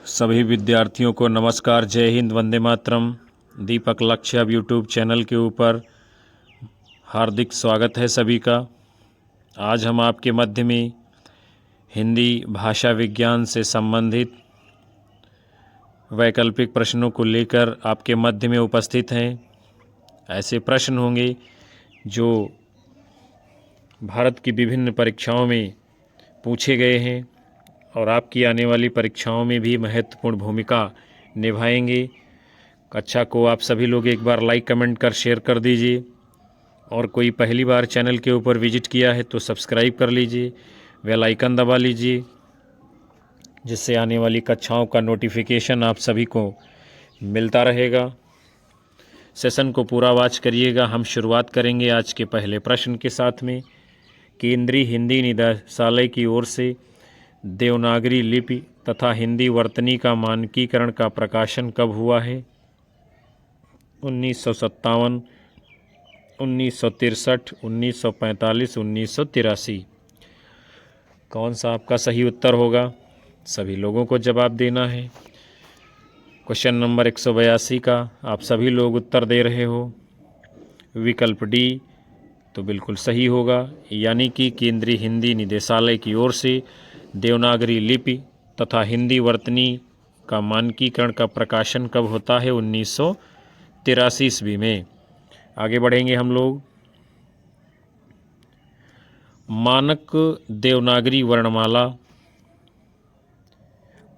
सभी विद्यार्थियों को नमस्कार, जय हिंद, वंदे मातरम। दीपक लक्ष्य अब यूट्यूब चैनल के ऊपर हार्दिक स्वागत है सभी का। आज हम आपके मध्य में हिंदी भाषा विज्ञान से संबंधित वैकल्पिक प्रश्नों को लेकर आपके मध्य में उपस्थित हैं। ऐसे प्रश्न होंगे जो भारत की विभिन्न परीक्षाओं में पूछे गए हैं और आपकी आने वाली परीक्षाओं में भी महत्वपूर्ण भूमिका निभाएंगे। कक्षा को आप सभी लोग एक बार लाइक कमेंट कर शेयर कर दीजिए और कोई पहली बार चैनल के ऊपर विजिट किया है तो सब्सक्राइब कर लीजिए, बेल आइकन दबा लीजिए, जिससे आने वाली कक्षाओं का नोटिफिकेशन आप सभी को मिलता रहेगा। सेशन को पूरा वॉच करिएगा। हम शुरुआत करेंगे आज के पहले प्रश्न के साथ में। केंद्रीय हिंदी निदेशालय की ओर से देवनागरी लिपि तथा हिंदी वर्तनी का मानकीकरण का प्रकाशन कब हुआ है? 1957, 1963, 1945, 1983। कौन सा आपका सही उत्तर होगा? सभी लोगों को जवाब देना है। क्वेश्चन नंबर 182 का आप सभी लोग उत्तर दे रहे हो। विकल्प डी तो बिल्कुल सही होगा, यानी कि केंद्रीय हिंदी निदेशालय की ओर से देवनागरी लिपि तथा हिंदी वर्तनी का मानकीकरण का प्रकाशन कब होता है? 1983 ईस्वी में। आगे बढ़ेंगे हम लोग। मानक देवनागरी वर्णमाला,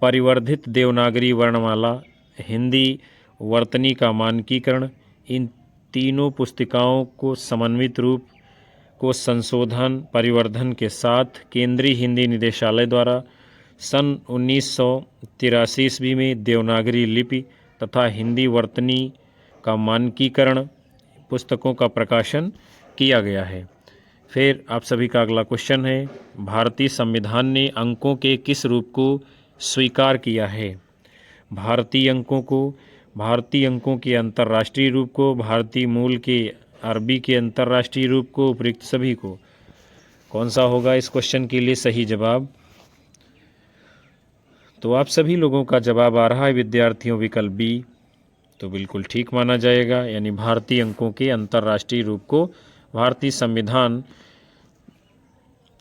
परिवर्धित देवनागरी वर्णमाला, हिंदी वर्तनी का मानकीकरण, इन तीनों पुस्तिकाओं को समन्वित रूप को संशोधन परिवर्धन के साथ केंद्रीय हिंदी निदेशालय द्वारा सन 1983 ईस्वी में देवनागरी लिपि तथा हिंदी वर्तनी का मानकीकरण पुस्तकों का प्रकाशन किया गया है। फिर आप सभी का अगला क्वेश्चन है, भारतीय संविधान ने अंकों के किस रूप को स्वीकार किया है? भारतीय अंकों के अंतर्राष्ट्रीय रूप को, भारतीय मूल के अरबी के अंतर्राष्ट्रीय रूप को, उपयुक्त सभी को। कौन सा होगा इस क्वेश्चन के लिए सही जवाब? तो आप सभी लोगों का जवाब आ रहा है विद्यार्थियों, विकल्प बी तो बिल्कुल ठीक माना जाएगा, यानी भारतीय अंकों के अंतर्राष्ट्रीय रूप को भारतीय संविधान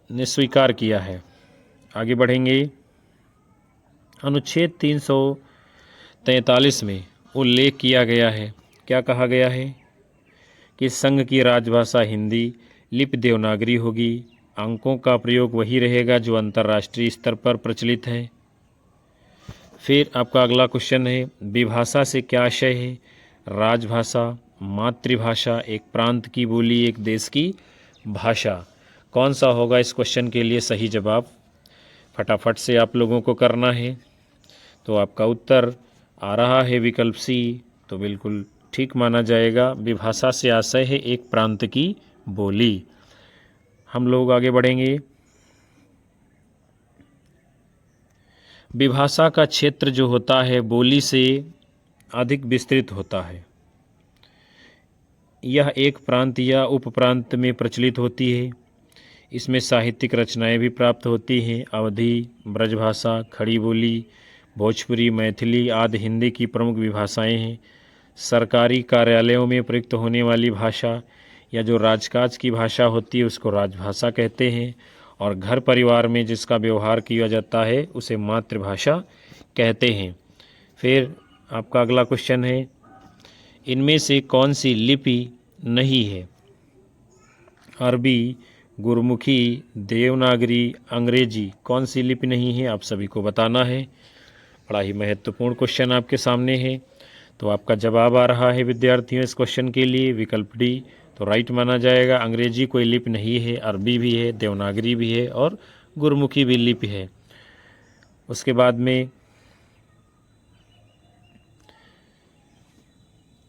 ने स्वीकार किया है। आगे बढ़ेंगे। अनुच्छेद 343 में उल्लेख किया गया है, क्या कहा गया है? कि संघ की राजभाषा हिंदी, लिपि देवनागरी होगी, अंकों का प्रयोग वही रहेगा जो अंतर्राष्ट्रीय स्तर पर प्रचलित है। फिर आपका अगला क्वेश्चन है, विभाषा से क्या आशय है? राजभाषा, मातृभाषा, एक प्रांत की बोली, एक देश की भाषा। कौन सा होगा इस क्वेश्चन के लिए सही जवाब? फटाफट से आप लोगों को करना है। तो आपका उत्तर आ रहा है विकल्प सी तो बिल्कुल ठीक माना जाएगा। विभाषा से आशय है एक प्रांत की बोली। हम लोग आगे बढ़ेंगे। विभाषा का क्षेत्र जो होता है बोली से अधिक विस्तृत होता है। यह एक प्रांत या उपप्रांत में प्रचलित होती है। इसमें साहित्यिक रचनाएं भी प्राप्त होती हैं। अवधी, ब्रजभाषा, खड़ी बोली, भोजपुरी, मैथिली आदि हिंदी की प्रमुख विभाषाएं हैं। सरकारी कार्यालयों में प्रयुक्त होने वाली भाषा या जो राजकाज की भाषा होती है उसको राजभाषा कहते हैं, और घर परिवार में जिसका व्यवहार किया जाता है उसे मातृभाषा कहते हैं। फिर आपका अगला क्वेश्चन है, इनमें से कौन सी लिपि नहीं है? अरबी, गुरमुखी, देवनागरी, अंग्रेजी, कौन सी लिपि नहीं है? आप सभी को बताना है। बड़ा ही महत्वपूर्ण क्वेश्चन आपके सामने है। तो आपका जवाब आ रहा है विद्यार्थियों इस क्वेश्चन के लिए विकल्प डी तो राइट माना जाएगा। अंग्रेजी कोई लिपि नहीं है, अरबी भी है, देवनागरी भी है और गुरमुखी भी लिपि है। उसके बाद में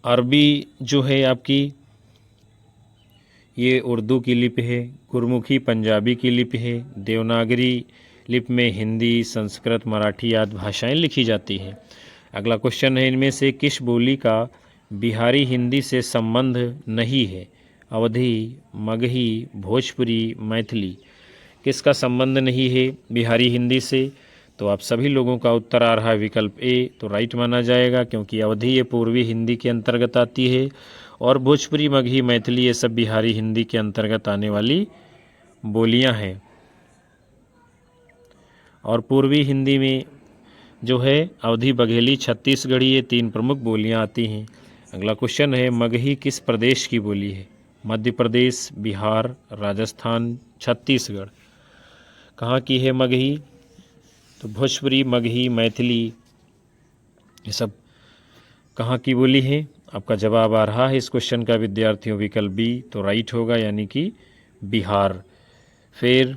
अरबी जो है आपकी ये उर्दू की लिपि है, गुरमुखी पंजाबी की लिपि है, देवनागरी लिपि में हिंदी, संस्कृत, मराठी आदि भाषाएं लिखी जाती हैं। अगला क्वेश्चन है, इनमें से किस बोली का बिहारी हिंदी से संबंध नहीं है? अवधी, मगही, भोजपुरी, मैथिली, किसका संबंध नहीं है बिहारी हिंदी से? तो आप सभी लोगों का उत्तर आ रहा है विकल्प ए, तो राइट माना जाएगा, क्योंकि अवधी ये पूर्वी हिंदी के अंतर्गत आती है और भोजपुरी, मगही, मैथिली ये सब बिहारी हिंदी के अंतर्गत आने वाली बोलियां हैं। और पूर्वी हिंदी में जो है अवधी, बघेली, छत्तीसगढ़ी ये 3 प्रमुख बोलियां आती हैं। अगला क्वेश्चन है, मगही किस प्रदेश की बोली है? मध्य प्रदेश, बिहार, राजस्थान, छत्तीसगढ़। कहाँ की है मगही? तो भोजपुरी, मगही, मैथिली ये सब कहाँ की बोली है? आपका जवाब आ रहा है इस क्वेश्चन का विद्यार्थियों विकल्प बी, तो राइट होगा, यानी कि बिहार। फिर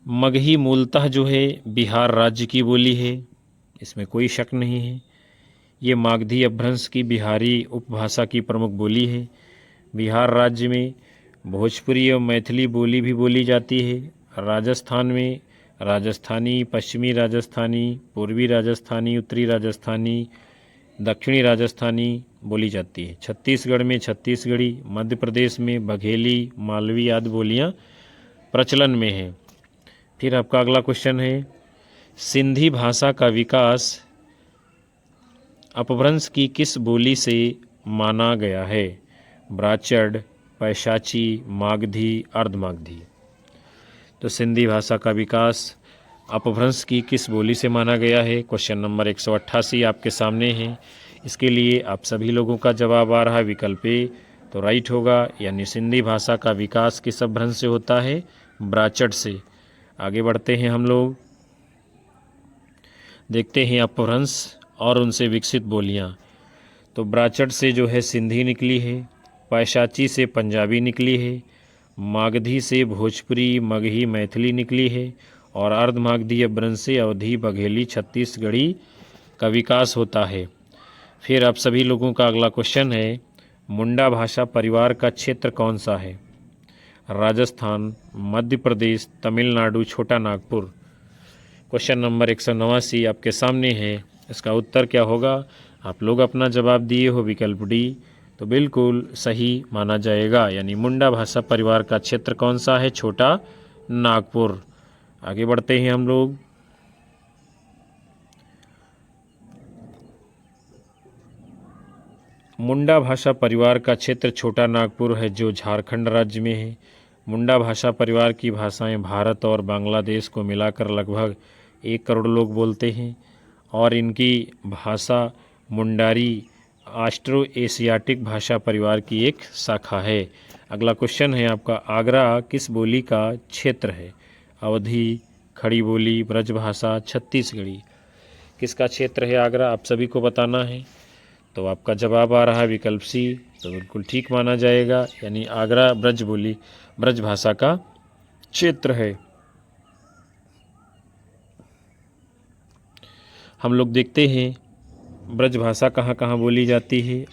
मगही मूलतः जो है बिहार राज्य की बोली है, इसमें कोई शक नहीं है। ये मागधी अपभ्रंश की बिहारी उपभाषा की प्रमुख बोली है। बिहार राज्य में भोजपुरी और मैथिली बोली भी बोली जाती है। राजस्थान में राजस्थानी, पश्चिमी राजस्थानी, पूर्वी राजस्थानी, उत्तरी राजस्थानी, दक्षिणी राजस्थानी बोली जाती है। छत्तीसगढ़ में छत्तीसगढ़ी, मध्य प्रदेश में बघेली, मालवी आदि बोलियां प्रचलन में हैं। फिर आपका अगला क्वेश्चन है, सिंधी भाषा का विकास अपभ्रंश की किस बोली से माना गया है? ब्राचड़, पैशाची, मागधी, अर्धमागधी। तो सिंधी भाषा का विकास अपभ्रंश की किस बोली से माना गया है? क्वेश्चन नंबर 188 आपके सामने है। इसके लिए आप सभी लोगों का जवाब आ रहा है विकल्प ए, तो राइट होगा, यानी सिंधी भाषा का विकास किस अपभ्रंश से होता है? ब्राचड़ से। आगे बढ़ते हैं हम लोग, देखते हैं अपभ्रंश और उनसे विकसित बोलियां। तो ब्राचड़ से जो है सिंधी निकली है, पैशाची से पंजाबी निकली है, मागधी से भोजपुरी, मगही, मैथिली निकली है और अर्धमागधी अपभ्रंश से अवधी, बघेली, छत्तीसगढ़ी का विकास होता है। फिर आप सभी लोगों का अगला क्वेश्चन है, मुंडा भाषा परिवार का क्षेत्र कौन सा है? राजस्थान, मध्य प्रदेश, तमिलनाडु, छोटा नागपुर। क्वेश्चन नंबर 189 आपके सामने है। इसका उत्तर क्या होगा? आप लोग अपना जवाब दिए हो विकल्प डी, तो बिल्कुल सही माना जाएगा, यानी मुंडा भाषा परिवार का क्षेत्र कौन सा है? छोटा नागपुर। आगे बढ़ते हैं हम लोग, मुंडा भाषा परिवार का क्षेत्र छोटा नागपुर है, जो झारखंड राज्य में है। मुंडा भाषा परिवार की भाषाएं भारत और बांग्लादेश को मिलाकर लगभग 1 करोड़ लोग बोलते हैं और इनकी भाषा मुंडारी ऑस्ट्रो एशियाटिक भाषा परिवार की एक शाखा है। अगला क्वेश्चन है आपका, आगरा किस बोली का क्षेत्र है? अवधी, खड़ी बोली, ब्रजभाषा, छत्तीसगढ़ी। किसका क्षेत्र है आगरा? आप सभी को बताना है। तो आपका जवाब आ रहा है विकल्प सी, तो बिल्कुल ठीक माना जाएगा, यानी आगरा ब्रज बोली, ब्रज भाषा का क्षेत्र है। हम लोग देखते हैं ब्रज भाषा कहाँ कहाँ बोली जाती है।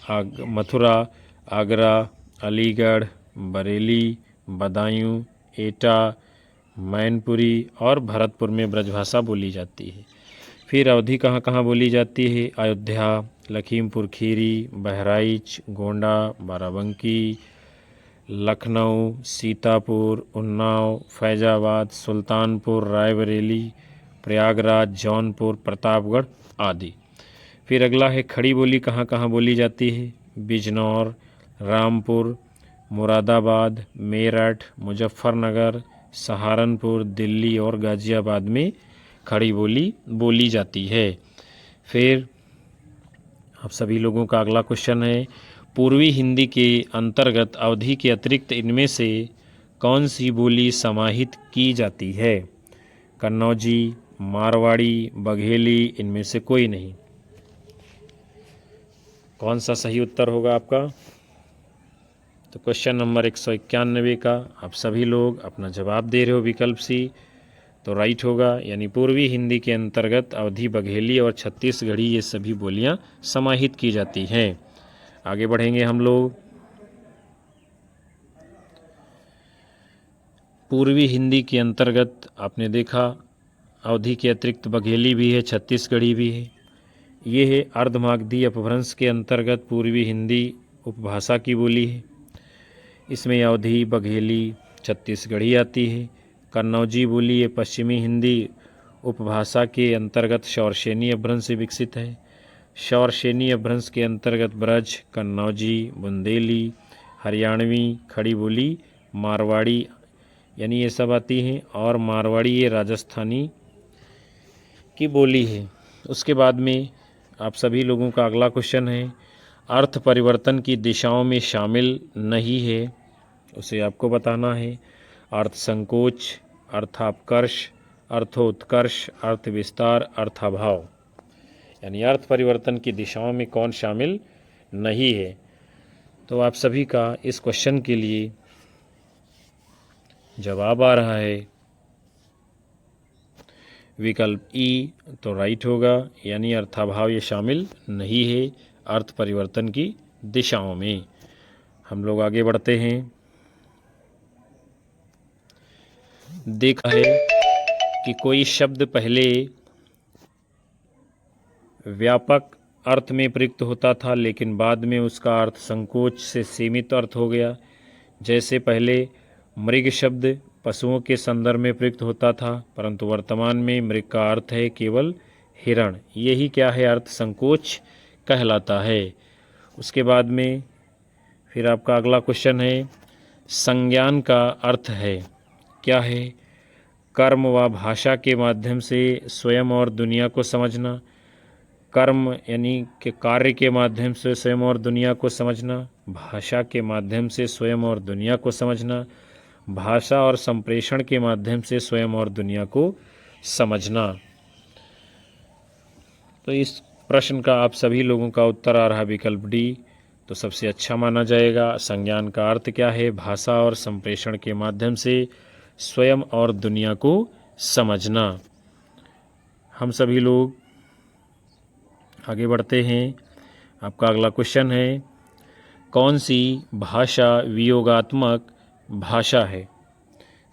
मथुरा, आगरा, अलीगढ़, बरेली, बदायूं, एटा, मैनपुरी और भरतपुर में ब्रजभाषा बोली जाती है। फिर अवधी कहाँ कहाँ बोली जाती है? अयोध्या, लखीमपुर खीरी, बहराइच, गोंडा, बाराबंकी, लखनऊ, सीतापुर, उन्नाव, फैजाबाद, सुल्तानपुर, रायबरेली, प्रयागराज, जौनपुर, प्रतापगढ़ आदि। फिर अगला है खड़ी बोली कहाँ कहाँ बोली जाती है? बिजनौर, रामपुर, मुरादाबाद, मेरठ, मुजफ्फरनगर, सहारनपुर, दिल्ली और गाज़ियाबाद में खड़ी बोली बोली जाती है। फिर आप सभी लोगों का अगला क्वेश्चन है, पूर्वी हिंदी के अंतर्गत अवधी के अतिरिक्त इनमें से कौन सी बोली समाहित की जाती है? कन्नौजी, मारवाड़ी, बघेली, इनमें से कोई नहीं। कौन सा सही उत्तर होगा आपका? तो क्वेश्चन नंबर 191 का आप सभी लोग अपना जवाब दे रहे हो विकल्प सी, तो राइट होगा, यानी पूर्वी हिंदी के अंतर्गत अवधी, बघेली और छत्तीसगढ़ी ये सभी बोलियां समाहित की जाती हैं। आगे बढ़ेंगे हम लोग, पूर्वी हिंदी के अंतर्गत आपने देखा अवधी के अतिरिक्त बघेली भी है, छत्तीसगढ़ी भी है। ये है अर्धमागधी अपभ्रंश के अंतर्गत पूर्वी हिंदी उपभाषा की बोली है। इसमें अवधी, बघेली, छत्तीसगढ़ी आती है। कन्नौजी बोली ये पश्चिमी हिंदी उपभाषा के अंतर्गत शौरसेनी अपभ्रंश से विकसित है। शौरसेनी अपभ्रंश के अंतर्गत ब्रज, कन्नौजी, बुंदेली, हरियाणवी, खड़ी बोली, मारवाड़ी यानी ये सब आती हैं, और मारवाड़ी ये राजस्थानी की बोली है। उसके बाद में आप सभी लोगों का अगला क्वेश्चन है, अर्थ परिवर्तन की दिशाओं में शामिल नहीं है, उसे आपको बताना है। अर्थ संकोच, अर्थापकर्ष, अर्थोत्कर्ष, अर्थ विस्तार, अर्थाभाव, यानी अर्थ परिवर्तन की दिशाओं में कौन शामिल नहीं है। तो आप सभी का इस क्वेश्चन के लिए जवाब आ रहा है विकल्प ई, तो राइट होगा, यानी अर्थाभाव ये शामिल नहीं है अर्थ परिवर्तन की दिशाओं में। हम लोग आगे बढ़ते हैं। देखा है कि कोई शब्द पहले व्यापक अर्थ में प्रयुक्त होता था, लेकिन बाद में उसका अर्थ संकोच से सीमित अर्थ हो गया। जैसे पहले मृग शब्द पशुओं के संदर्भ में प्रयुक्त होता था, परंतु वर्तमान में मृग का अर्थ है केवल हिरण। यही क्या है, अर्थ संकोच कहलाता है। उसके बाद में फिर आपका अगला क्वेश्चन है, संज्ञान का अर्थ है क्या है? कर्म व भाषा के माध्यम से स्वयं और दुनिया को समझना। कर्म यानी कि कार्य के माध्यम से स्वयं और दुनिया को समझना, भाषा के माध्यम से स्वयं और दुनिया को समझना, भाषा और संप्रेषण के माध्यम से स्वयं और दुनिया को समझना। तो इस प्रश्न का आप सभी लोगों का उत्तर आ रहा विकल्प डी, तो सबसे अच्छा माना जाएगा। संज्ञान का अर्थ क्या है? भाषा और संप्रेषण के माध्यम से स्वयं और दुनिया को समझना। हम सभी लोग आगे बढ़ते हैं। आपका अगला क्वेश्चन है, कौन सी भाषा वियोगात्मक भाषा है?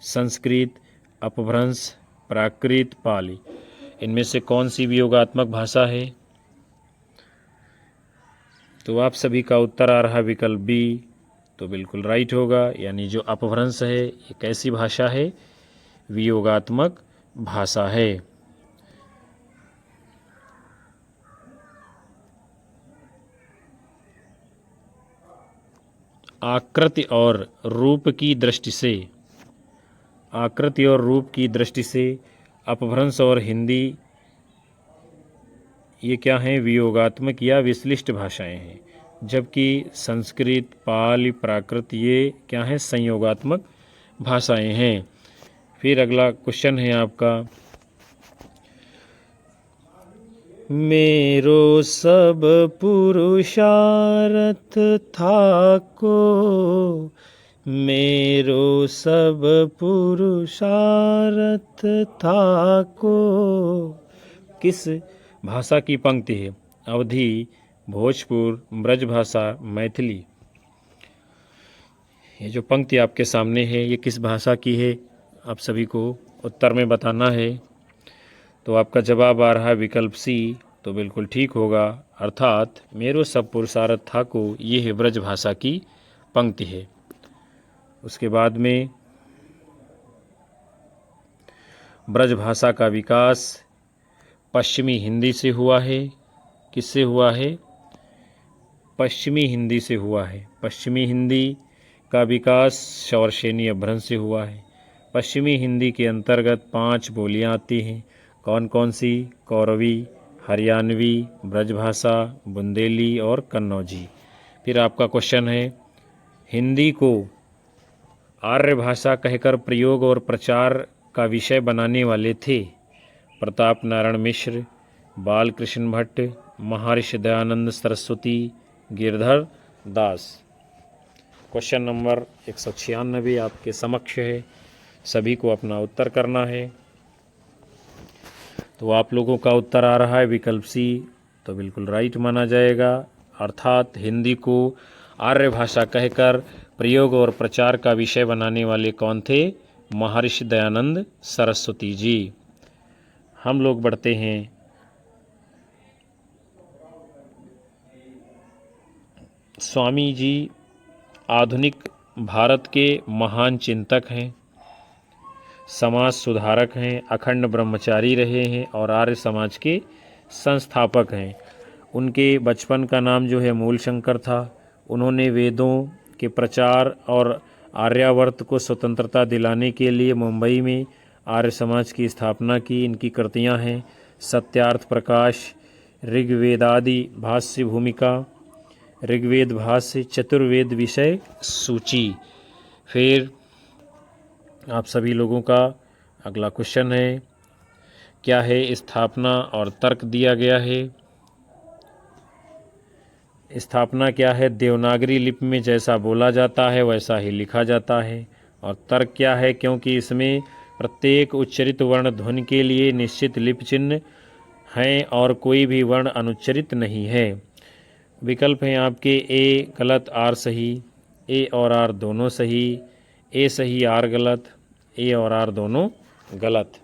संस्कृत, अपभ्रंश, प्राकृत, पाली, इनमें से कौन सी वियोगात्मक भाषा है? तो आप सभी का उत्तर आ रहा विकल्प बी, तो बिल्कुल राइट होगा, यानी जो अपभ्रंश है ये कैसी भाषा है? वियोगात्मक भाषा है। आकृति और रूप की दृष्टि से, आकृति और रूप की दृष्टि से अपभ्रंश और हिंदी ये क्या हैं? वियोगात्मक या विश्लिष्ट भाषाएं हैं, जबकि संस्कृत, पाली, प्राकृत ये क्या हैं? संयोगात्मक भाषाएं हैं। फिर अगला क्वेश्चन है आपका, मेरो सब पुरुषार्थ थाको, मेरो सब पुरुषार्थ थाको, किस भाषा की पंक्ति है? अवधी, भोजपुर, ब्रजभाषा, मैथिली। ये जो पंक्ति आपके सामने है ये किस भाषा की है? आप सभी को उत्तर में बताना है। तो आपका जवाब आ रहा है विकल्प सी, तो बिल्कुल ठीक होगा, अर्थात मेरो सब पुरुषार्थ थाको ये है ब्रज भाषा की पंक्ति है। उसके बाद में ब्रज भाषा का विकास पश्चिमी हिंदी से हुआ है। किससे हुआ है? पश्चिमी हिंदी से हुआ है। पश्चिमी हिंदी का विकास शौरसेनी अपभ्रंश से हुआ है। पश्चिमी हिंदी के अंतर्गत 5 बोलियां आती हैं। कौन कौन सी? कौरवी, हरियाणवी, ब्रजभाषा, बुंदेली और कन्नौजी। फिर आपका क्वेश्चन है, हिंदी को आर्य भाषा कहकर प्रयोग और प्रचार का विषय बनाने वाले थे प्रताप नारायण मिश्र, बालकृष्ण भट्ट, महर्षि दयानंद सरस्वती, गिरधर दास। क्वेश्चन नंबर 196 आपके समक्ष है, सभी को अपना उत्तर करना है। तो आप लोगों का उत्तर आ रहा है विकल्प सी, तो बिल्कुल राइट माना जाएगा, अर्थात हिंदी को आर्य भाषा कहकर प्रयोग और प्रचार का विषय बनाने वाले कौन थे? महर्षि दयानंद सरस्वती जी। हम लोग बढ़ते हैं स्वामी जी आधुनिक भारत के महान चिंतक हैं। समाज सुधारक हैं, अखंड ब्रह्मचारी रहे हैं और आर्य समाज के संस्थापक हैं। उनके बचपन का नाम जो है मूलशंकर था। उन्होंने वेदों के प्रचार और आर्यावर्त को स्वतंत्रता दिलाने के लिए मुंबई में आर्य समाज की स्थापना की। इनकी कृतियां हैं सत्यार्थ प्रकाश, ऋग्वेदादि भाष्य भूमिका, ऋग्वेद भाष्य, चतुर्वेद विषय सूची। फिर आप सभी लोगों का अगला क्वेश्चन है, क्या है स्थापना और तर्क दिया गया है। स्थापना क्या है, देवनागरी लिपि में जैसा बोला जाता है वैसा ही लिखा जाता है। और तर्क क्या है, क्योंकि इसमें प्रत्येक उच्चरित वर्ण ध्वनि के लिए निश्चित लिपि चिन्ह हैं और कोई भी वर्ण अनुच्चरित नहीं है। विकल्प हैं आपके ए गलत, आर सही, ए और आर दोनों सही, ए सही आर गलत, ए और आर दोनों गलत।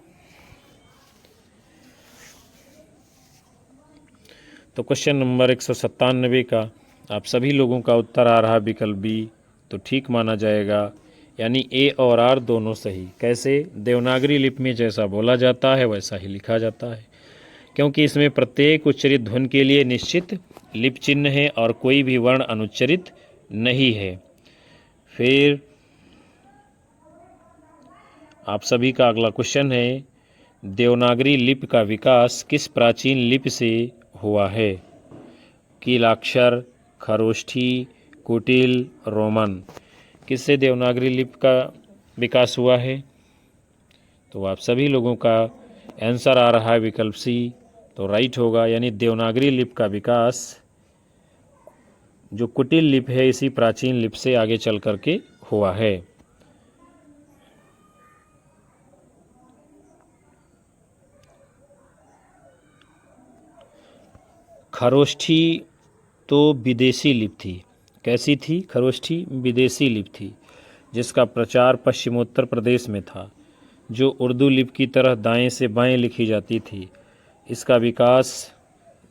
तो क्वेश्चन नंबर 197 का आप सभी लोगों का उत्तर आ रहा विकल्प बी, तो ठीक माना जाएगा, यानी ए और आर दोनों सही। कैसे, देवनागरी लिपि में जैसा बोला जाता है वैसा ही लिखा जाता है, क्योंकि इसमें प्रत्येक उच्चरित ध्वनि के लिए निश्चित लिपि चिन्ह है और कोई भी वर्ण अनुच्चरित नहीं है। फिर आप सभी का अगला क्वेश्चन है, देवनागरी लिपि का विकास किस प्राचीन लिपि से हुआ है। कीलाक्षर, खरोष्ठी, कुटिल, रोमन। किससे देवनागरी लिपि का विकास हुआ है। तो आप सभी लोगों का आंसर आ रहा है विकल्प सी, तो राइट होगा, यानी देवनागरी लिपि का विकास जो कुटिल लिपि है इसी प्राचीन लिपि से आगे चल करके हुआ है। खरोष्ठी तो विदेशी लिपि थी। कैसी थी खरोष्ठी, विदेशी लिपि थी, जिसका प्रचार पश्चिमोत्तर प्रदेश में था, जो उर्दू लिपि की तरह दाएं से बाएं लिखी जाती थी। इसका विकास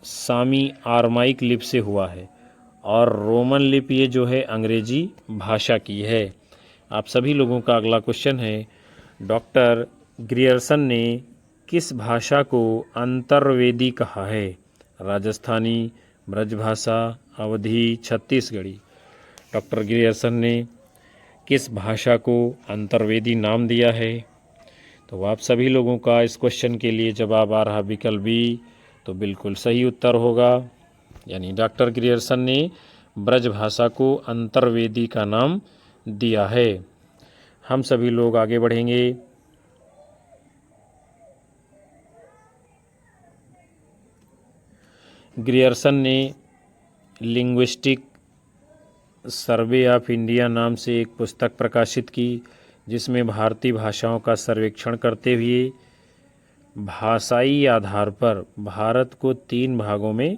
सामी आरमाइक लिपि से हुआ है और रोमन लिपि ये जो है अंग्रेजी भाषा की है। आप सभी लोगों का अगला क्वेश्चन है, डॉक्टर ग्रियर्सन ने किस भाषा को अंतर्वेदी कहा है। राजस्थानी, ब्रजभाषा, अवधी, छत्तीसगढ़ी। डॉक्टर ग्रियर्सन ने किस भाषा को अंतर्वेदी नाम दिया है। तो आप सभी लोगों का इस क्वेश्चन के लिए जवाब आ रहा विकल्प बी, तो बिल्कुल सही उत्तर होगा, यानी डॉक्टर ग्रियर्सन ने ब्रजभाषा को अंतर्वेदी का नाम दिया है। हम सभी लोग आगे बढ़ेंगे। ग्रियर्सन ने लिंग्विस्टिक सर्वे ऑफ इंडिया नाम से एक पुस्तक प्रकाशित की, जिसमें भारतीय भाषाओं का सर्वेक्षण करते हुए भाषाई आधार पर भारत को 3 भागों में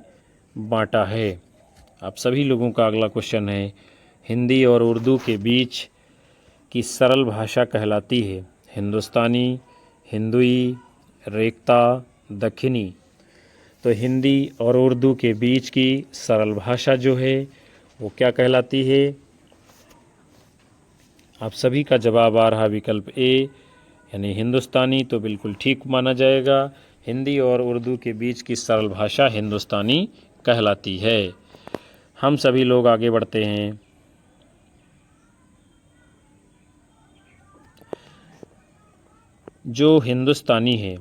बांटा है। आप सभी लोगों का अगला क्वेश्चन है, हिंदी और उर्दू के बीच की सरल भाषा कहलाती है। हिंदुस्तानी, हिंदुई, रेख्ता, दक्षिणी। तो हिंदी और उर्दू के बीच की सरल भाषा जो है वो क्या कहलाती है। आप सभी का जवाब आ रहा विकल्प ए, यानी हिंदुस्तानी, तो बिल्कुल ठीक माना जाएगा। हिंदी और उर्दू के बीच की सरल भाषा हिंदुस्तानी कहलाती है। हम सभी लोग आगे बढ़ते हैं। जो हिंदुस्तानी है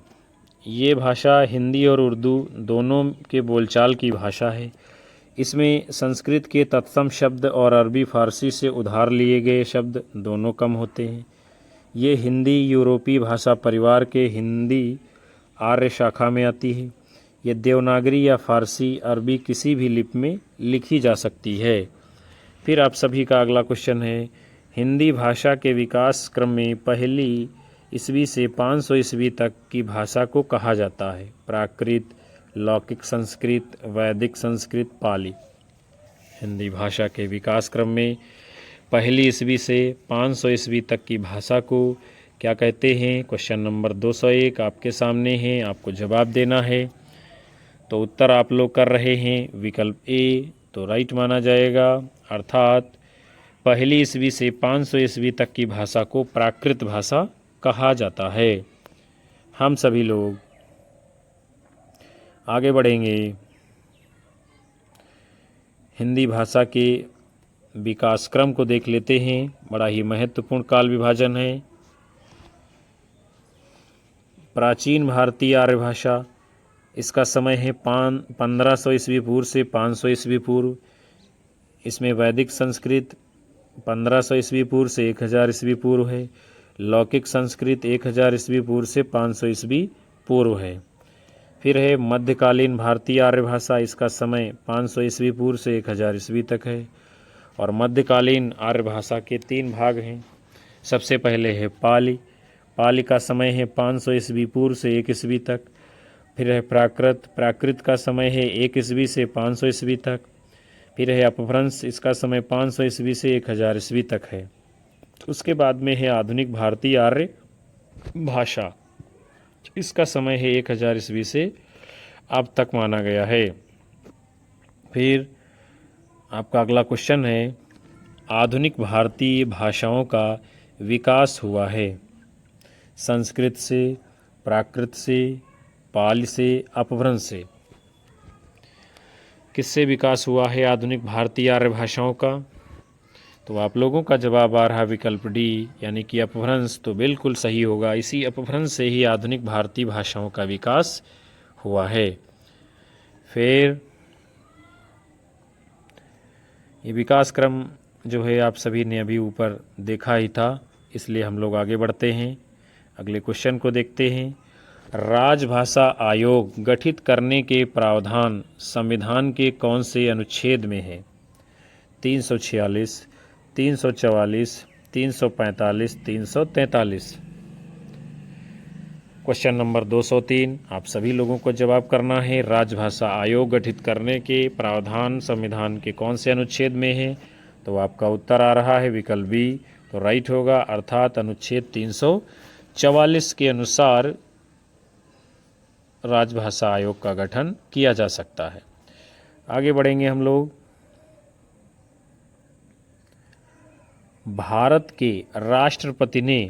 ये भाषा हिंदी और उर्दू दोनों के बोलचाल की भाषा है। इसमें संस्कृत के तत्सम शब्द और अरबी फारसी से उधार लिए गए शब्द दोनों कम होते हैं। ये हिंदी यूरोपीय भाषा परिवार के हिंदी आर्य शाखा में आती है। ये देवनागरी या फारसी, अरबी किसी भी लिपि में लिखी जा सकती है। फिर आप सभी का अगला क्वेश्चन है, हिंदी भाषा के विकास क्रम में पहली ईस्वी से 500 ईस्वी तक की भाषा को कहा जाता है। प्राकृत, लौकिक संस्कृत, वैदिक संस्कृत, पाली। हिंदी भाषा के विकास क्रम में पहली ईस्वी से 500 ईस्वी तक की भाषा को क्या कहते हैं। क्वेश्चन नंबर 201 आपके सामने है, आपको जवाब देना है। तो उत्तर आप लोग कर रहे हैं विकल्प ए, तो राइट माना जाएगा, अर्थात पहली ईस्वी से 500 ईस्वी तक की भाषा को प्राकृत भाषा कहा जाता है। हम सभी लोग आगे बढ़ेंगे। हिंदी भाषा के विकास क्रम को देख लेते हैं। बड़ा ही महत्वपूर्ण काल विभाजन है। प्राचीन भारतीय आर्य भाषा, इसका समय है 1500 ईस्वी पूर्व से 500 ईस्वी पूर्व। इसमें वैदिक संस्कृत 1500 ईस्वी पूर्व से 1000 ईस्वी पूर्व है। लौकिक संस्कृत 1000 ईस्वी पूर्व से 500 ईस्वी पूर्व है। फिर है मध्यकालीन भारतीय आर्य भाषा, इसका समय 500 ईस्वी पूर्व से 1000 ईस्वी तक है। और मध्यकालीन आर्य भाषा के 3 भाग हैं। सबसे पहले है पाली। पाली का समय है 500 ईस्वी पूर्व से 1 ईस्वी तक। फिर है प्राकृत। प्राकृत का समय है 1 ईस्वी से 500 ईस्वी तक। फिर है अपभ्रंश, इसका समय 500 ईस्वी से 1000 ईस्वी तक है। उसके बाद में है आधुनिक भारतीय आर्य भाषा, इसका समय है 1000 ईस्वी से अब तक माना गया है। फिर आपका अगला क्वेश्चन है, आधुनिक भारतीय भाषाओं का विकास हुआ है। संस्कृत से, प्राकृत से, पाली से, अपभ्रंश से। किससे विकास हुआ है आधुनिक भारतीय आर्य भाषाओं का? तो आप लोगों का जवाब आ रहा विकल्प डी, यानी कि अपभ्रंश। तो बिल्कुल सही होगा। इसी अपभ्रंश से ही आधुनिक भारतीय भाषाओं का विकास हुआ है। फिर ये विकास क्रम जो है आप सभी ने अभी ऊपर देखा ही था, इसलिए हम लोग आगे बढ़ते हैं। अगले क्वेश्चन को देखते हैं। राजभाषा आयोग गठित करने के प्रावधान संविधान के कौन से अनुच्छेद में है? 346, 344, 345, 343। क्वेश्चन नंबर 203 आप सभी लोगों को जवाब करना है। राजभाषा आयोग गठित करने के प्रावधान संविधान के कौन से अनुच्छेद में है? तो आपका उत्तर आ रहा है विकल्प बी। तो राइट होगा, अर्थात अनुच्छेद 344 के अनुसार राजभाषा आयोग का गठन किया जा सकता है। आगे बढ़ेंगे हम लोग। भारत के राष्ट्रपति ने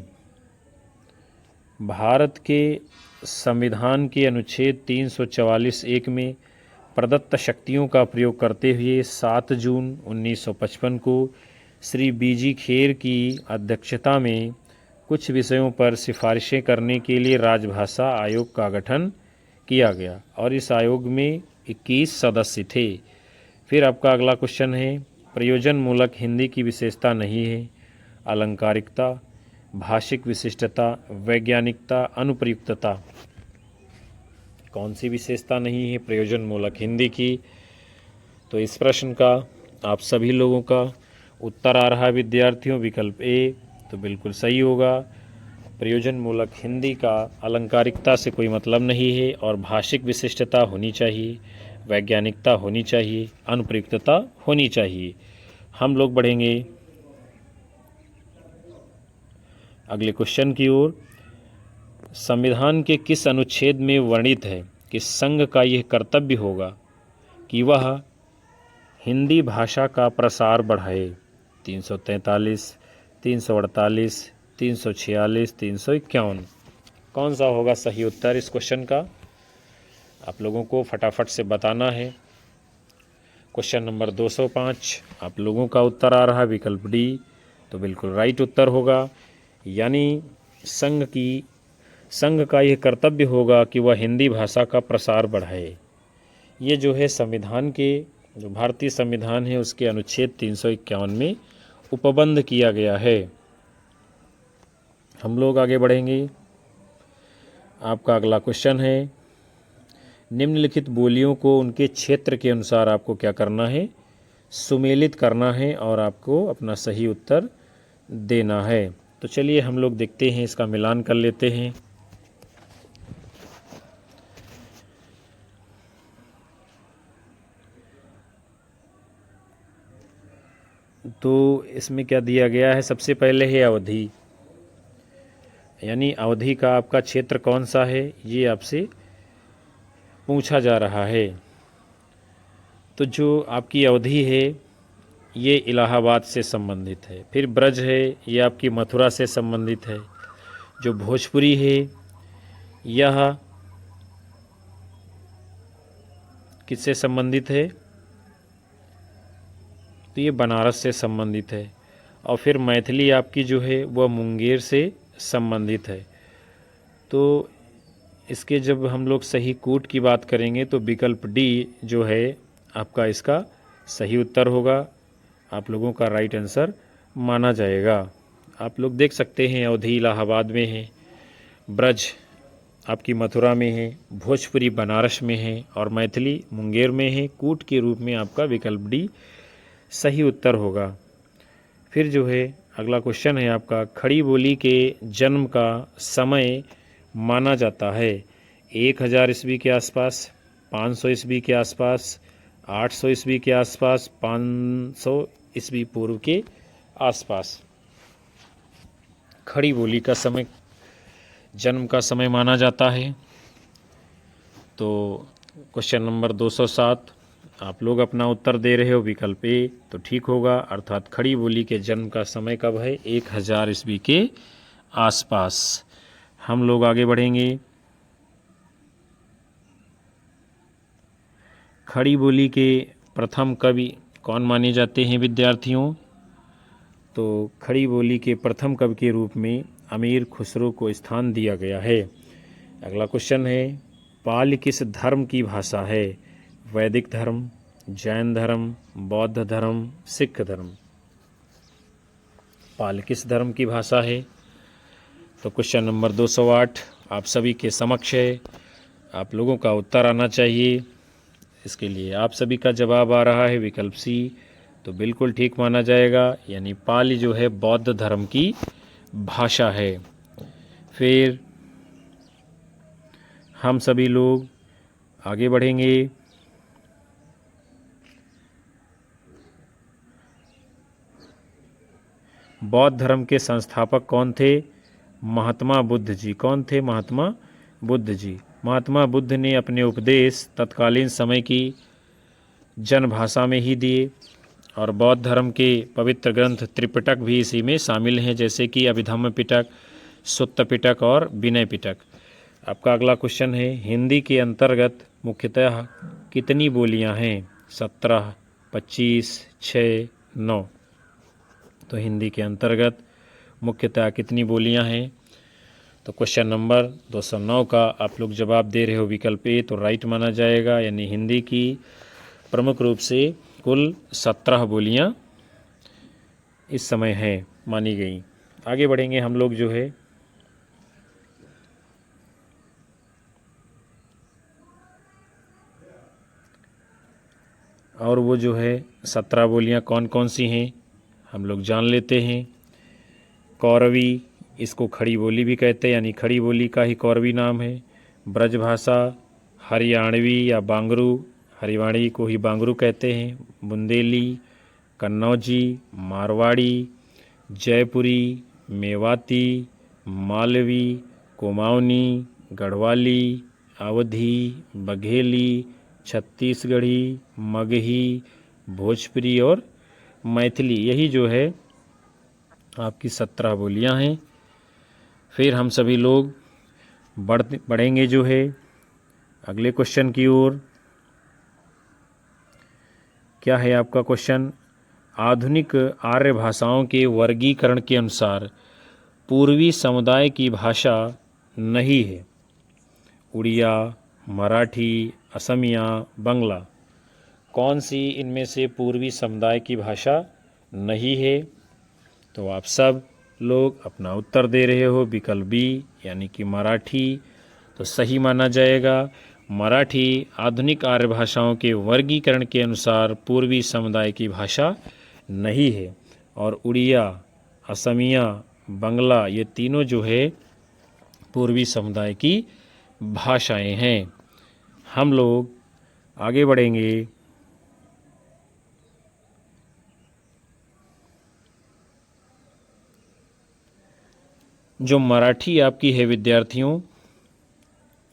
भारत के संविधान के अनुच्छेद 344(1) में प्रदत्त शक्तियों का प्रयोग करते हुए 7 जून 1955 को श्री बीजी खेर की अध्यक्षता में कुछ विषयों पर सिफारिशें करने के लिए राजभाषा आयोग का गठन किया गया और इस आयोग में 21 सदस्य थे। फिर आपका अगला क्वेश्चन है, प्रयोजन मूलक हिंदी की विशेषता नहीं है। अलंकारिकता, भाषिक विशिष्टता, वैज्ञानिकता, अनुप्रयुक्तता। कौन सी विशेषता नहीं है प्रयोजन मूलक हिंदी की? तो इस प्रश्न का आप सभी लोगों का उत्तर आ रहा है विद्यार्थियों विकल्प ए। तो बिल्कुल सही होगा। प्रयोजन मूलक हिंदी का अलंकारिकता से कोई मतलब नहीं है और भाषिक विशिष्टता होनी चाहिए, वैज्ञानिकता होनी चाहिए, अनुप्रयुक्तता होनी चाहिए। हम लोग बढ़ेंगे अगले क्वेश्चन की ओर। संविधान के किस अनुच्छेद में वर्णित है कि संघ का यह कर्तव्य होगा कि वह हिंदी भाषा का प्रसार बढ़ाए? 343, 348, 346, 351। कौन सा होगा सही उत्तर इस क्वेश्चन का? आप लोगों को फटाफट से बताना है। क्वेश्चन नंबर 205 आप लोगों का उत्तर आ रहा है विकल्प डी। तो बिल्कुल राइट उत्तर होगा, यानी संघ का यह कर्तव्य होगा कि वह हिंदी भाषा का प्रसार बढ़ाए। ये जो है संविधान के, जो भारतीय संविधान है उसके अनुच्छेद 351 में उपबंध किया गया है। हम लोग आगे बढ़ेंगे। आपका अगला क्वेश्चन है, निम्नलिखित बोलियों को उनके क्षेत्र के अनुसार आपको क्या करना है? सुमेलित करना है और आपको अपना सही उत्तर देना है। तो चलिए हम लोग देखते हैं, इसका मिलान कर लेते हैं। तो इसमें क्या दिया गया है? सबसे पहले है अवधि, यानी अवधि का आपका क्षेत्र कौन सा है, ये आपसे पूछा जा रहा है। तो जो आपकी अवधि है ये इलाहाबाद से संबंधित है। फिर ब्रज है, ये आपकी मथुरा से संबंधित है। जो भोजपुरी है यह किससे संबंधित है? तो ये बनारस से संबंधित है। और फिर मैथिली आपकी जो है वह मुंगेर से संबंधित है। तो इसके जब हम लोग सही कूट की बात करेंगे तो विकल्प डी जो है आपका इसका सही उत्तर होगा, आप लोगों का राइट आंसर माना जाएगा। आप लोग देख सकते हैं अवधी इलाहाबाद में है, ब्रज आपकी मथुरा में है, भोजपुरी बनारस में है और मैथिली मुंगेर में है। कूट के रूप में आपका विकल्प डी सही उत्तर होगा। फिर जो है अगला क्वेश्चन है आपका, खड़ी बोली के जन्म का समय माना जाता है 1000 ईस्वी के आसपास, 500 ईस्वी के आसपास, 800 ईस्वी के आसपास, 500 ईस्वी पूर्व के आसपास। खड़ी बोली का समय, जन्म का समय माना जाता है। तो क्वेश्चन नंबर 207 आप लोग अपना उत्तर दे रहे हो विकल्प ए, तो ठीक होगा, अर्थात खड़ी बोली के जन्म का समय कब है? 1000 ईस्वी के आसपास। हम लोग आगे बढ़ेंगे। खड़ी बोली के प्रथम कवि कौन माने जाते हैं विद्यार्थियों? तो खड़ी बोली के प्रथम कवि के रूप में अमीर खुसरो को स्थान दिया गया है। अगला क्वेश्चन है, पाली किस धर्म की भाषा है? वैदिक धर्म, जैन धर्म, बौद्ध धर्म, सिख धर्म। पाली किस धर्म की भाषा है? तो क्वेश्चन नंबर 208 आप सभी के समक्ष है, आप लोगों का उत्तर आना चाहिए। इसके लिए आप सभी का जवाब आ रहा है विकल्प सी, तो बिल्कुल ठीक माना जाएगा, यानी पाली जो है बौद्ध धर्म की भाषा है। फिर हम सभी लोग आगे बढ़ेंगे। बौद्ध धर्म के संस्थापक कौन थे? महात्मा बुद्ध जी। कौन थे? महात्मा बुद्ध जी। महात्मा बुद्ध ने अपने उपदेश तत्कालीन समय की जनभाषा में ही दिए और बौद्ध धर्म के पवित्र ग्रंथ त्रिपिटक भी इसी में शामिल हैं, जैसे कि अभिधम्म पिटक, सुत्त पिटक और विनय पिटक। आपका अगला क्वेश्चन है, हिंदी के अंतर्गत मुख्यतः कितनी बोलियां हैं? 17, 25, 6, 9। तो हिंदी के अंतर्गत मुख्यतः कितनी बोलियां हैं? तो क्वेश्चन नंबर 209 का आप लोग जवाब दे रहे हो विकल्प ए, तो राइट माना जाएगा, यानी हिंदी की प्रमुख रूप से कुल 17 बोलियां इस समय हैं, मानी गई। आगे बढ़ेंगे हम लोग जो है और वो जो है 17 बोलियां कौन कौन सी हैं हम लोग जान लेते हैं। कौरवी, इसको खड़ी बोली भी कहते हैं, यानी खड़ी बोली का ही कौरवी नाम है। ब्रजभाषा, हरियाणवी या बांगरू, हरिवाणी को ही बांगरू कहते हैं। बुंदेली, कन्नौजी, मारवाड़ी, जयपुरी, मेवाती, मालवी, कुमाऊनी, गढ़वाली, अवधी, बघेली, छत्तीसगढ़ी, मगही, भोजपुरी और मैथिली, यही जो है आपकी 17 बोलियां हैं। फिर हम सभी लोग बढ़ेंगे जो है अगले क्वेश्चन की ओर। क्या है आपका क्वेश्चन? आधुनिक आर्य भाषाओं के वर्गीकरण के अनुसार पूर्वी समुदाय की भाषा नहीं है। उड़िया, मराठी, असमिया, बंगला, कौन सी इनमें से पूर्वी समुदाय की भाषा नहीं है? तो आप सब लोग अपना उत्तर दे रहे हो विकल्प बी, यानी कि मराठी, तो सही माना जाएगा। मराठी आधुनिक आर्य भाषाओं के वर्गीकरण के अनुसार पूर्वी समुदाय की भाषा नहीं है। और उड़िया, असमिया, बंगला, ये तीनों जो है पूर्वी समुदाय की भाषाएं हैं। हम लोग आगे बढ़ेंगे। जो मराठी आपकी है विद्यार्थियों,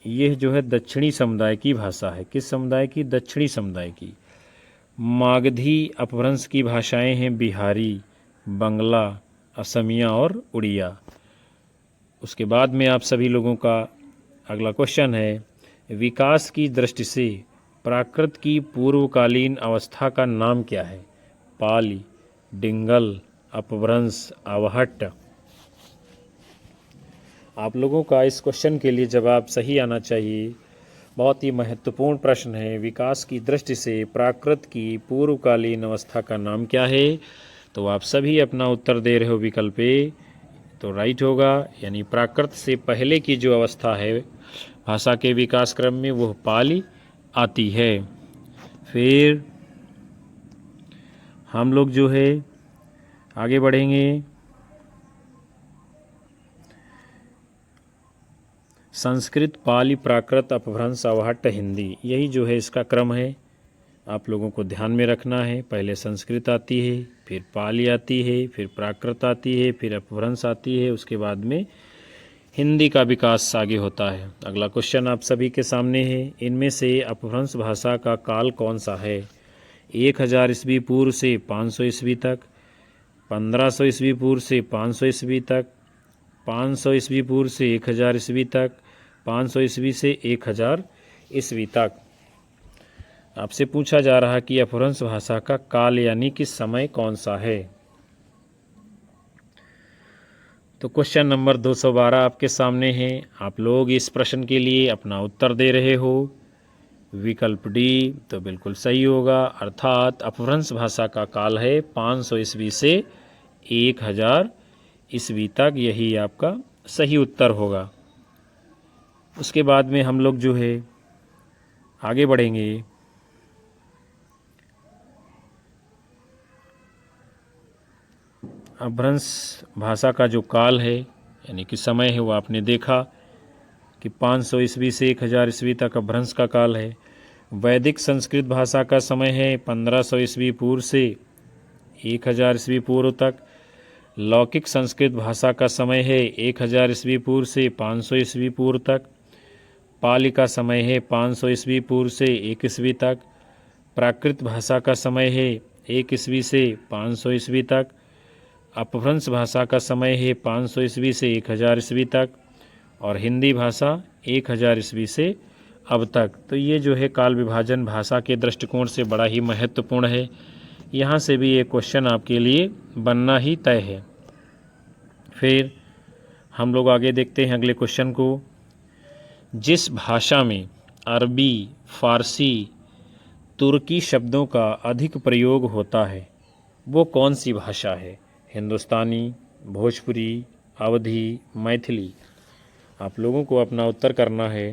यह जो है दक्षिणी समुदाय की भाषा है। किस समुदाय की? दक्षिणी समुदाय की। मागधी अपभ्रंश की भाषाएं हैं बिहारी, बंगला, असमिया और उड़िया। उसके बाद में आप सभी लोगों का अगला क्वेश्चन है, विकास की दृष्टि से प्राकृत की पूर्वकालीन अवस्था का नाम क्या है? पाली, डिंगल, अपभ्रंश, अवहट्ट। आप लोगों का इस क्वेश्चन के लिए जवाब सही आना चाहिए। बहुत ही महत्वपूर्ण प्रश्न है। विकास की दृष्टि से प्राकृत की पूर्वकालीन अवस्था का नाम क्या है? तो आप सभी अपना उत्तर दे रहे हो विकल्प ए, तो राइट होगा। यानी प्राकृत से पहले की जो अवस्था है भाषा के विकास क्रम में, वह पाली आती है। फिर हम लोग जो है आगे बढ़ेंगे। संस्कृत, पाली, प्राकृत, अपभ्रंश, अवहट्ट, हिंदी, यही जो है इसका क्रम है। आप लोगों को ध्यान में रखना है। पहले संस्कृत आती है, फिर पाली आती है, फिर प्राकृत आती है, फिर अपभ्रंश आती है, उसके बाद में हिंदी का विकास आगे होता है। अगला क्वेश्चन आप सभी के सामने है, इनमें से अपभ्रंश भाषा का काल कौन सा है? 1000 ईस्वी पूर्व से 500 ईस्वी तक, 1500 ईस्वी पूर्व से 500 ईस्वी तक, 500 ईस्वी पूर्व से 1000 ईस्वी तक, 500 ईस्वी से 1000 ईस्वी तक। आपसे पूछा जा रहा कि अपभ्रंश भाषा का काल यानी कि समय कौन सा है? तो क्वेश्चन नंबर 212 आपके सामने है। आप लोग इस प्रश्न के लिए अपना उत्तर दे रहे हो विकल्प डी, तो बिल्कुल सही होगा। अर्थात अपभ्रंश भाषा का काल है 500 ईस्वी से 1000 ईस्वी तक। यही आपका सही उत्तर होगा। उसके बाद में हम लोग जो है आगे बढ़ेंगे। अपभ्रंश भाषा का जो काल है यानी कि समय है, वो आपने देखा कि 500 ईस्वी से 1000 ईस्वी तक अपभ्रंश का काल है। वैदिक संस्कृत भाषा का समय है 1500 ईस्वी पूर्व से 1000 ईस्वी पूर्व तक। लौकिक संस्कृत भाषा का समय है 1000 ईस्वी पूर्व से 500 ईस्वी पूर्व तक। पाली का समय है 500 ईस्वी पूर्व से 1 ईस्वी तक। प्राकृत भाषा का समय है 1 ईस्वी से 500 ईस्वी तक। अपभ्रंश भाषा का समय है 500 ईस्वी से 1000 ईस्वी तक। और हिंदी भाषा 1000 ईस्वी से अब तक। तो ये जो है काल विभाजन भाषा के दृष्टिकोण से बड़ा ही महत्वपूर्ण है। यहाँ से भी एक क्वेश्चन आपके लिए बनना ही तय है। फिर हम लोग आगे देखते हैं अगले क्वेश्चन को। जिस भाषा में अरबी, फारसी, तुर्की शब्दों का अधिक प्रयोग होता है वो कौन सी भाषा है? हिंदुस्तानी, भोजपुरी, अवधी, मैथिली। आप लोगों को अपना उत्तर करना है।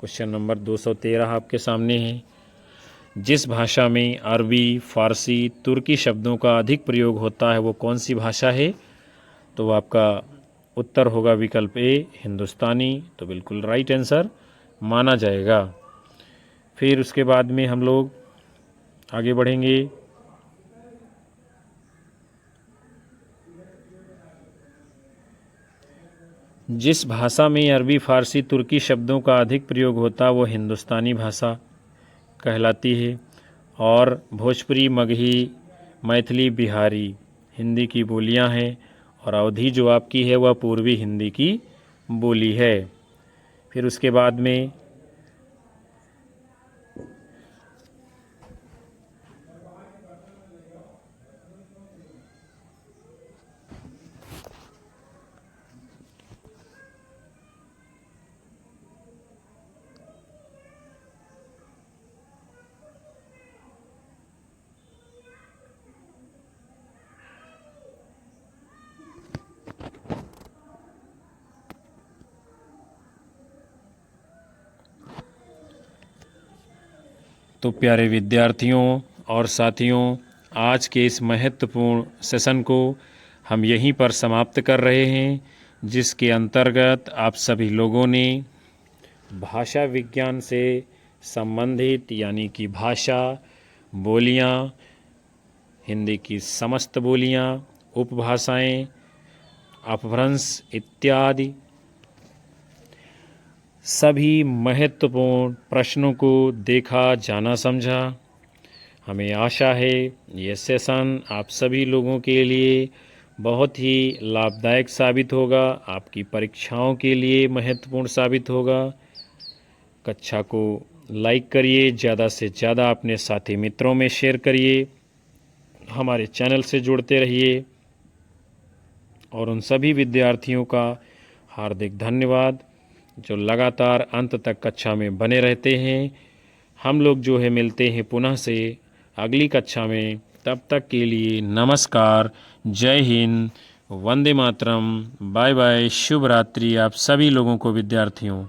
क्वेश्चन नंबर 213 आपके सामने है। जिस भाषा में अरबी, फारसी, तुर्की शब्दों का अधिक प्रयोग होता है वो कौन सी भाषा है? तो आपका उत्तर होगा विकल्प ए, हिंदुस्तानी। तो बिल्कुल राइट आंसर माना जाएगा। फिर उसके बाद में हम लोग आगे बढ़ेंगे। जिस भाषा में अरबी, फारसी, तुर्की शब्दों का अधिक प्रयोग होता है वो हिंदुस्तानी भाषा कहलाती है। और भोजपुरी, मगही, मैथिली, बिहारी हिंदी की बोलियां हैं। और अवधी जो आपकी है वह पूर्वी हिंदी की बोली है। फिर उसके बाद में तो प्यारे विद्यार्थियों और साथियों, आज के इस महत्वपूर्ण सेशन को हम यहीं पर समाप्त कर रहे हैं, जिसके अंतर्गत आप सभी लोगों ने भाषा विज्ञान से संबंधित यानी कि भाषा, बोलियां, हिंदी की समस्त बोलियां, उपभाषाएं, अपभ्रंश इत्यादि सभी महत्वपूर्ण प्रश्नों को देखा, जाना, समझा। हमें आशा है ये सेशन आप सभी लोगों के लिए बहुत ही लाभदायक साबित होगा, आपकी परीक्षाओं के लिए महत्वपूर्ण साबित होगा। कक्षा को लाइक करिए, ज़्यादा से ज़्यादा अपने साथी मित्रों में शेयर करिए, हमारे चैनल से जुड़ते रहिए और उन सभी विद्यार्थियों का हार्दिक धन्यवाद जो लगातार अंत तक कक्षा में बने रहते हैं। हम लोग जो है मिलते हैं पुनः से अगली कक्षा में, तब तक के लिए नमस्कार, जय हिंद, वंदे मातरम, बाय बाय, शुभ रात्रि आप सभी लोगों को विद्यार्थियों।